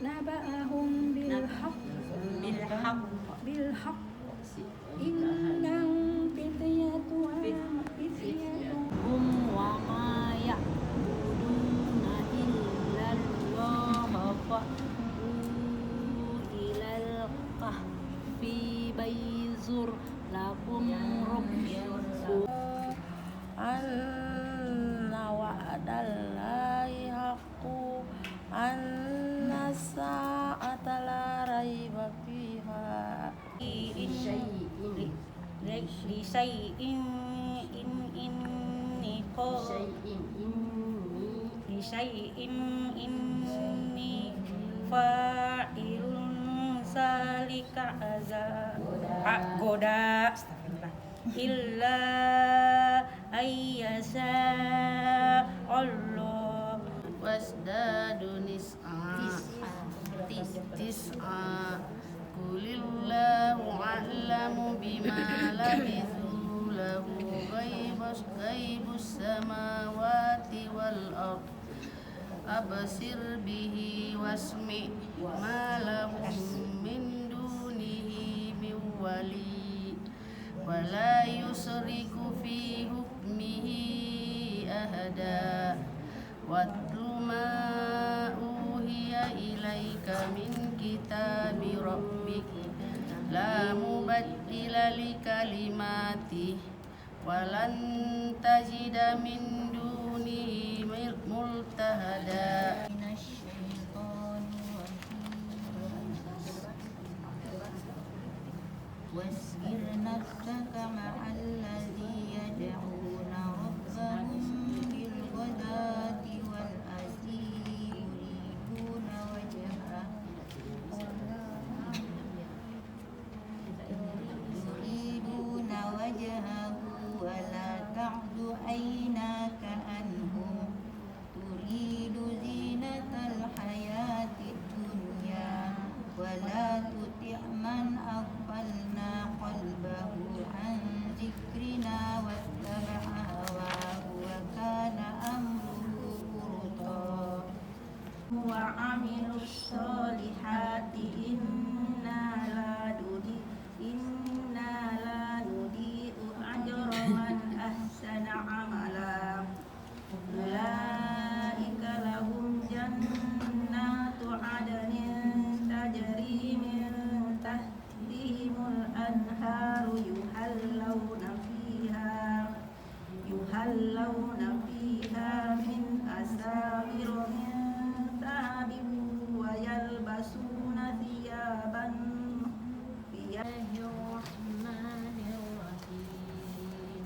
نبأهم بالحق إنهم فتية هم وما يعبدون إلا الله فأووا إلى الكهف فينظر لكم ربكم أن وعد الله حق أن الساعة لا ريب فيها لشيء إني فاعل ذلك غدا إلا أن يشاء الله وازدادوا تسعا قل الله أعلم بما لبثوا له غيب السماوات والأرض أبصر به واسمع ما لهم من دونه من ولي ولا يشرك في حكمه أحدا واتل ما أوحي إليك من كتاب ربك لا مبدل لكلماته ولن تجد من دونه ملتحدا واصبر نفسك مع الذي يدعون ربهم بالغداة والعشي يريدون وجهه ولا تعد عيناك عنهم تريد زينة الحياة الدنيا ولا تطع من أغفلنا قلبه عن ذكرنا واتبع هواه وكان أمره فرطا وعملوا الصالحات إنا لا نضيع أجر من أحسن عملا أولئك لهم جنات عدن تجري من تحتهم الأنهار يحلون فيها من أساور من ذهب ويلبسون ثيابا الرحمن الرحيم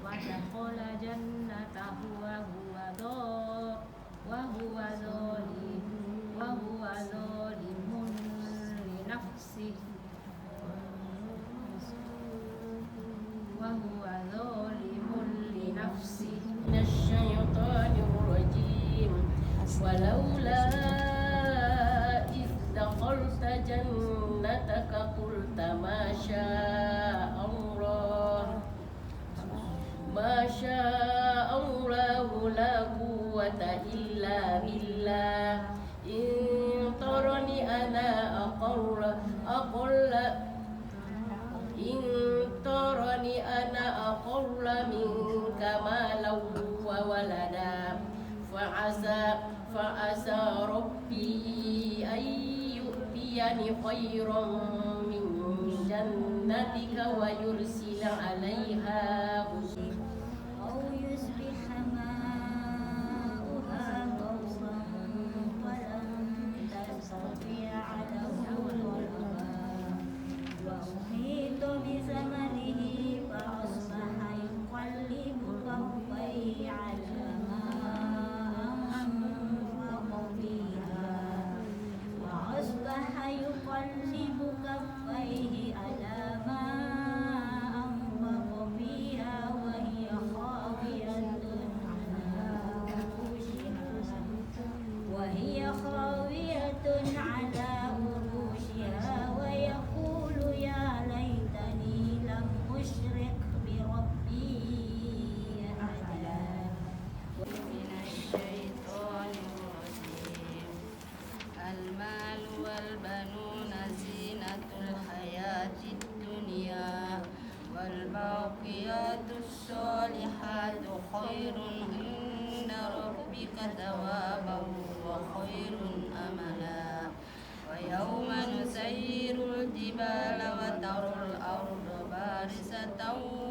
ودخل جنته وهو ظالم لنفسه من الشيطان الرجيم ولولا إذ دخلت جنتك قلت ما شاء الله لا قوة إلا بالله إن ترني أنا أقل منك مالا وولدا فعسى ربي أن يؤتيني خيرا من جنتك ويرسل عليها أو يصبح ماؤها غورا ولن تستطيع له طلبا وأحيط بثمره فأصبح يقلب كفيه على ما أنفق فيها وأصبح يقلب كفيه على ما أنفق فيها والباقيات الصالحات خير عند ربك ثوابا وخير أملا ويوم نسير الجبال وترى الأرض بارزة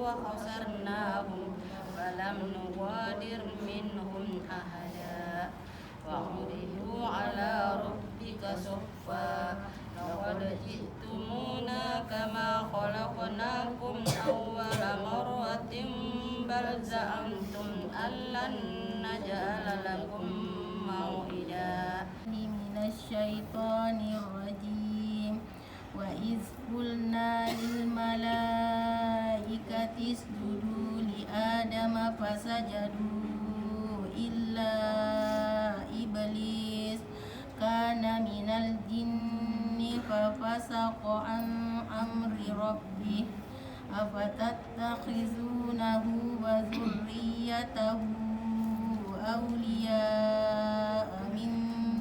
وحشرناهم فلم نغادر منهم أحدا وعرضوا على ربك صفا لقد جئتمونا كما خلقناكم أول مرة بل زعمتم أن لن نجعل لكم موعدا من الشيطان الرجيم وإذ قلنا للملائكة اسجدوا لآدم فسجدوا إلا إبليس كان من الجن ففسق عن أمر ربه أفتتخذونه وذريته أولياء من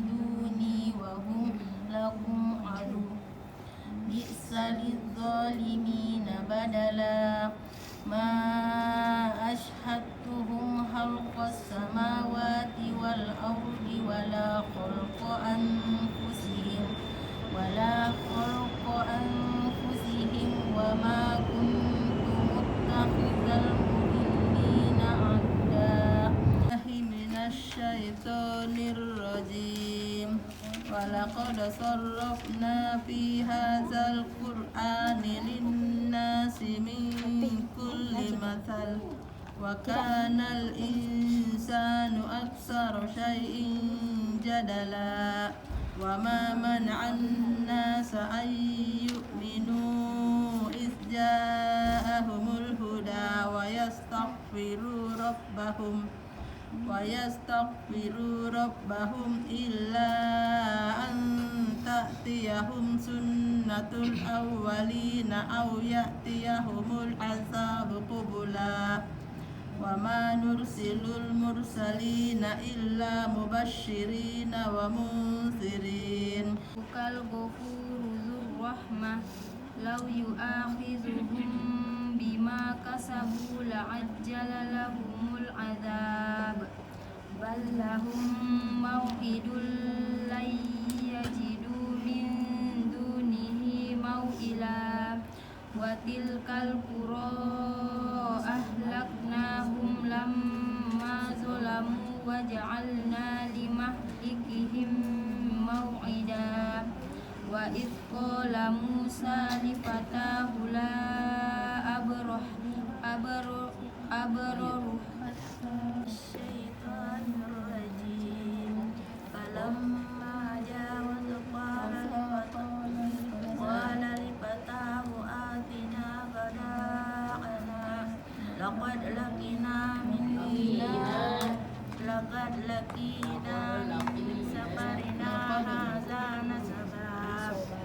دوني وهم لكم عدو بئس للظالمين بدلا ما أشهدتهم خلق السماوات والأرض ولا خلق أنفسهم وما كنت متخذ المضلين عبدا من الشيطان الرجيم ولقد صرفنا في هذا القرآن للناس من كل مثل وكان الإنسان أكثر شيء جدلا وما منع الناس أن يؤمنوا إذ جاءهم الهدى ويستغفروا ربهم إلا أن تأتيهم سنة الأولين أو يأتيهم العذاب قبلا وما نرسل المرسلين إلا مبشرين ومنذرين الغفور ذو الرحمة لو يؤاخذهم بما كسبوا لعجل لهم العذاب بل لهم موعد لن يجدوا من دونه موئلا وتلك القرى أهلكناهم لما ظلموا وجعلنا لمهلكهم موعدا وإذ قال موسى لفتاه لا أبرح الشيطان الرجيم فلما جاوز قال لفتاه آتنا غداءنا لقد لقينا من سفرنا هذا نسبا